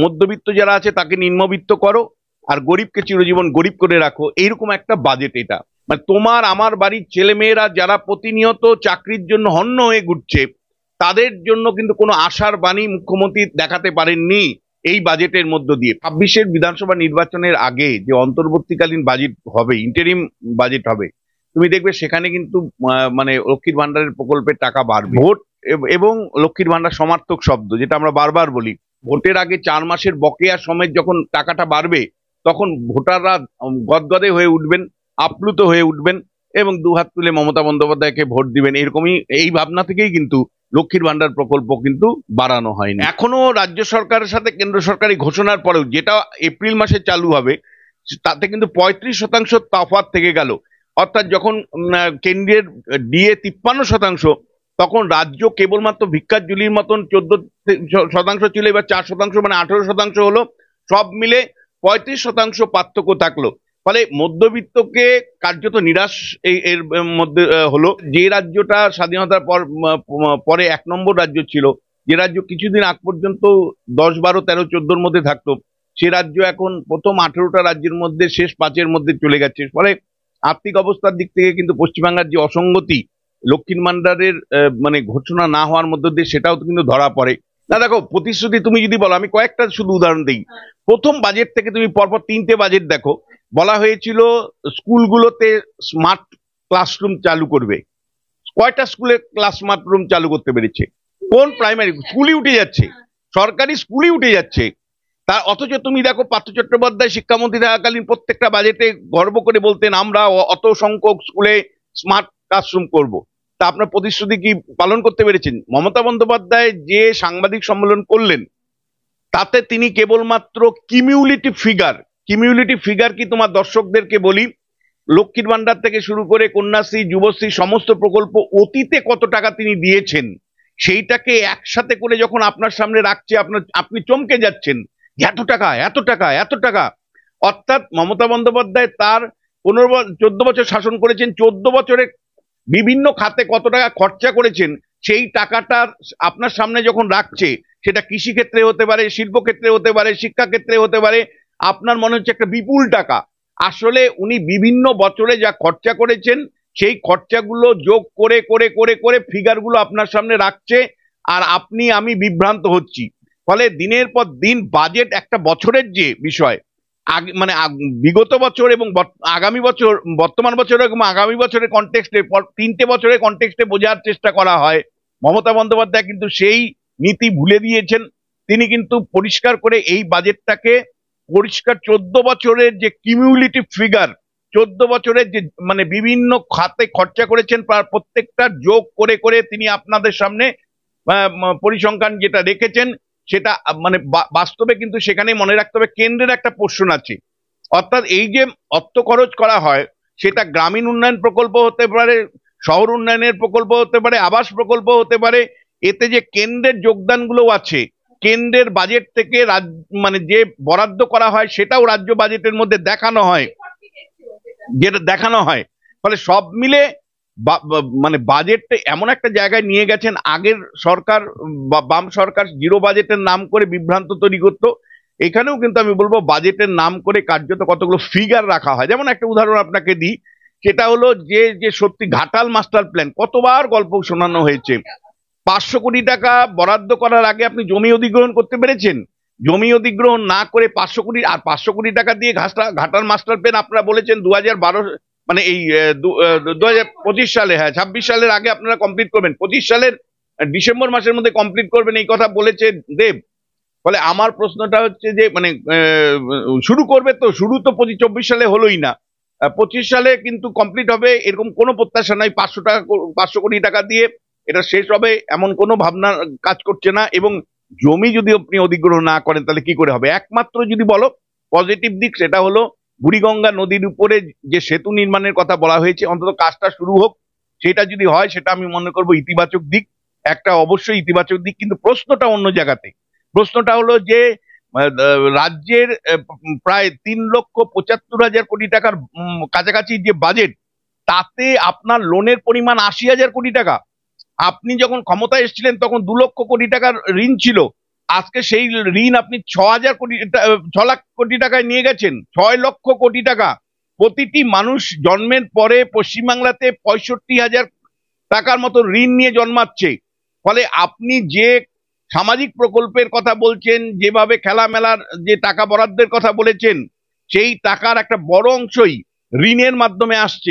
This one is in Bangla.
মধ্যবিত্ত যারা আছে তাকে নিম্নবিত্ত করো, আর গরিবকে চিরজীবন গরিব করে রাখো, এইরকম একটা বাজেট এটা। মানে তোমার আমার বাড়ির ছেলে মেয়েরা যারা প্রতিনিয়ত চাকরির জন্য হন্য হয়ে ঘুরছে, তাদের জন্য কিন্তু কোনো আশার বাণী মুখ্যমন্ত্রী দেখাতে পারেননি এই বাজেটের মধ্য দিয়ে। 26-এর বিধানসভা নির্বাচনের আগে যে অন্তর্বর্তীকালীন বাজেট হবে, ইন্টারিম বাজেট হবে, তুমি দেখবে সেখানে কিন্তু মানে লক্ষ্মীর ভান্ডারের প্রকল্পের টাকা বাড়বে। ভোট এবং লক্ষ্মীর ভান্ডার সমার্থক শব্দ, যেটা আমরা বারবার বলি। ভোটের আগে 4 মাসের বকেয়া সমেত যখন টাকাটা বাড়বে, তখন ভোটাররা গদগদে হয়ে উঠবেন, আপ্লুত হয়ে উঠবেন এবং দুহাত তুলে মমতা বন্দ্যোপাধ্যায়কে ভোট দিবেন। এরকমই এই ভাবনা থেকেই কিন্তু লক্ষ্মীর ভান্ডার প্রকল্প কিন্তু বাড়ানো হয়নি। এখনো রাজ্য সরকারের সাথে কেন্দ্র সরকারি ঘোষণার পরেও, যেটা এপ্রিল মাসে চালু হবে, তাতে কিন্তু 35% তফাৎ থেকে গেল। অর্থাৎ যখন কেন্দ্রের ডিএ 53%, তখন রাজ্য কেবলমাত্র ভিক্ষার ঝুলির মতন 14% ছিল, এবার 4%, মানে 18% হলো। সব মিলে 35% পার্থক্য থাকলো। ফলে মধ্যবিত্তকে কার্যত নিরাশ এর মধ্যে হলো। যে রাজ্যটা স্বাধীনতার পরে 1 নম্বর রাজ্য ছিল, যে রাজ্য কিছুদিন আগ পর্যন্ত 10, 12, 13, 14-র মধ্যে থাকতো, সে রাজ্য এখন প্রথম 18টা রাজ্যের মধ্যে শেষ 5-এর মধ্যে চলে গেছে। ফলে আর্থিক অবস্থার দিক থেকে কিন্তু পশ্চিমবাংলার যে অসঙ্গতি লক্ষ্মীর ভান্ডারের মানে ঘোষণা না হওয়ার মধ্য দিয়ে, সেটাও কিন্তু ধরা পড়ে। না দেখো, প্রতিশ্রুতি তুমি যদি বলো, আমি কয়েকটা শুধু উদাহরণ দিই। প্রথম বাজেট থেকে তুমি পরপর 3টে বাজেট দেখো, বলা হয়েছিল স্কুলগুলোতে স্মার্ট ক্লাসরুম চালু করবে। কয়টা স্কুলে স্মার্ট রুম চালু করতে পেরেছে? কোন প্রাইমারি স্কুলই উঠে যাচ্ছে, সরকারি স্কুলই উঠে যাচ্ছে। তার অথচ তুমি দেখো, পার্থ চট্টোপাধ্যায় শিক্ষামন্ত্রী থাকাকালীন প্রত্যেকটা বাজেটে গর্ব করে বলতেন, আমরা অত সংখ্যক স্কুলে স্মার্ট ক্লাসরুম করব। তা আপনার প্রতিশ্রুতি কি পালন করতে পেরেছেন? মমতা বন্দ্যোপাধ্যায় যে সাংবাদিক সম্মেলন করলেন, তাতে তিনি কেবলমাত্র কিমিউলেটিভ ফিগার কি তোমার দর্শকদেরকে বলি, লক্ষ্মীর ভান্ডার থেকে শুরু করে কন্যাশ্রী, যুবশ্রী, সমস্ত প্রকল্প অতীতে কত টাকা তিনি দিয়েছেন, সেইটাকে একসাথে করে যখন আপনার সামনে রাখছে, আপনি চমকে যাচ্ছেন, এত টাকা, এত টাকা, এত টাকা। অর্থাৎ মমতা বন্দ্যোপাধ্যায় তার 14 বছর শাসন করেছেন, 14 বছরে বিভিন্ন খাতে কত টাকা খরচা করেছেন, সেই টাকাটা আপনার সামনে যখন রাখছে, সেটা কৃষি ক্ষেত্রে হতে পারে, শিল্প ক্ষেত্রে হতে পারে, শিক্ষা ক্ষেত্রে হতে পারে, আপনার মনে হচ্ছে একটা বিপুল টাকা। আসলে উনি বিভিন্ন বছরে যা খরচা করেছেন, সেই খরচাগুলো যোগ করে করে করে করে ফিগারগুলো আপনার সামনে রাখছে, আর আপনি আমি বিভ্রান্ত হচ্ছি। ফলে দিনের পর দিন বাজেট একটা বছরের যে বিষয়, মানে বিগত বছর এবং আগামী বছর, বর্তমান বছর এবং আগামী বছরের কনটেক্সটে, 3টে বছরের কনটেক্সটে বোঝার চেষ্টা করা হয়। মমতা বন্দ্যোপাধ্যায় কিন্তু সেই নীতি ভুলে দিয়েছেন। তিনি কিন্তু পরিষ্কার করে এই বাজেটটাকে পরিষ্কার 14 বছরের যে কিমিউলেটিভ ফিগার, 14 বছরের যে মানে বিভিন্ন খাতে খরচা করেছেন, প্রত্যেকটা যোগ করে করে তিনি আপনাদের সামনে পরিসংখ্যান যেটা রেখেছেন, সেটা মানে বাস্তবে কিন্তু সেখানে মনে রাখতে হবে কেন্দ্রের একটা পোর্শন আছে। অর্থাৎ এই যে অর্থ খরচ করা হয়, সেটা গ্রামীণ উন্নয়ন প্রকল্প হতে পারে, শহর উন্নয়নের প্রকল্প হতে পারে, আবাস প্রকল্প হতে পারে। এতে যে কেন্দ্রের যোগদানগুলো আছে, কেন্দ্রের বাজেট থেকে মানে যে বরাদ্দ করা হয়, সেটাও রাজ্য বাজেটের মধ্যে দেখানো হয়, যেটা দেখানো হয়। ফলে সব মিলে মানে বাজেটটা এমন একটা জায়গায় নিয়ে গেছেন। আগের সরকার, বাম সরকার, জিরো বাজেটের নাম করে বিভ্রান্ত তৈরি করতো। এখানেও কিন্তু আমি বলবো বাজেটের নাম করে কার্যত কতগুলো ফিগার রাখা হয়। যেমন একটা উদাহরণ আপনাকে দিই, সেটা হলো যে সত্যি ঘাটাল মাস্টার প্ল্যান, কতবার গল্প শোনানো হয়েছে। 500 কোটি টাকা বরাদ্দ করার আগে আপনি জমি অধিগ্রহণ করতে পেরেছেন? জমি অধিগ্রহণ না করে 500 কোটি, আর 500 কোটি টাকা দিয়ে ঘাটাল মাস্টার প্ল্যান আপনারা বলেছেন 2012, মানে এই 2025 সালে, হ্যাঁ 26 সালের আগে আপনারা কমপ্লিট করবেন, 25 সালের ডিসেম্বর মাসের মধ্যে কমপ্লিট করবেন, এই কথা বলেছে দেব। ফলে আমার প্রশ্নটা হচ্ছে যে মানে শুরু করবে তো, শুরু তো 24 সালে হলোই না, 25 সালে কিন্তু কমপ্লিট হবে এরকম কোনো প্রত্যাশা নাই। 500 কোটি টাকা দিয়ে এটা শেষ হবে এমন কোনো ভাবনা কাজ করছে না। এবং জমি যদি আপনি অধিগ্রহণ না করেন, তাহলে কি করে হবে? একমাত্র যদি বলো পজিটিভ দিক, সেটা হলো বুড়িগঙ্গা নদীর উপরে যে সেতু নির্মাণের কথা বলা হয়েছে, অন্তত কাজটা শুরু হোক। সেটা যদি হয়, সেটা আমি মনে করবো ইতিবাচক দিক, একটা অবশ্যই ইতিবাচক দিক। কিন্তু প্রশ্নটা অন্য জায়গাতে। প্রশ্নটা হলো যে রাজ্যের প্রায় 3,75,000 কোটি টাকার কাছাকাছি যে বাজেট, তাতে আপনার লোনের পরিমাণ 80,000 কোটি টাকা। আপনি যখন ক্ষমতায় এসেছিলেন, তখন 2 লক্ষ কোটি টাকার ঋণ ছিল, আজকে সেই ঋণ আপনি 6 লাখ কোটি টাকায় নিয়ে গেছেন, 6 লক্ষ কোটি টাকা। প্রতিটি মানুষ জন্মের পরে পশ্চিমবাংলাতে 65,000 টাকার মতো ঋণ নিয়ে জন্মাচ্ছে। ফলে আপনি যে সামাজিক প্রকল্পের কথা বলছেন, যেভাবে খেলা মেলার যে টাকা বরাদ্দের কথা বলেছেন, সেই টাকার একটা বড় অংশই ঋণের মাধ্যমে আসছে।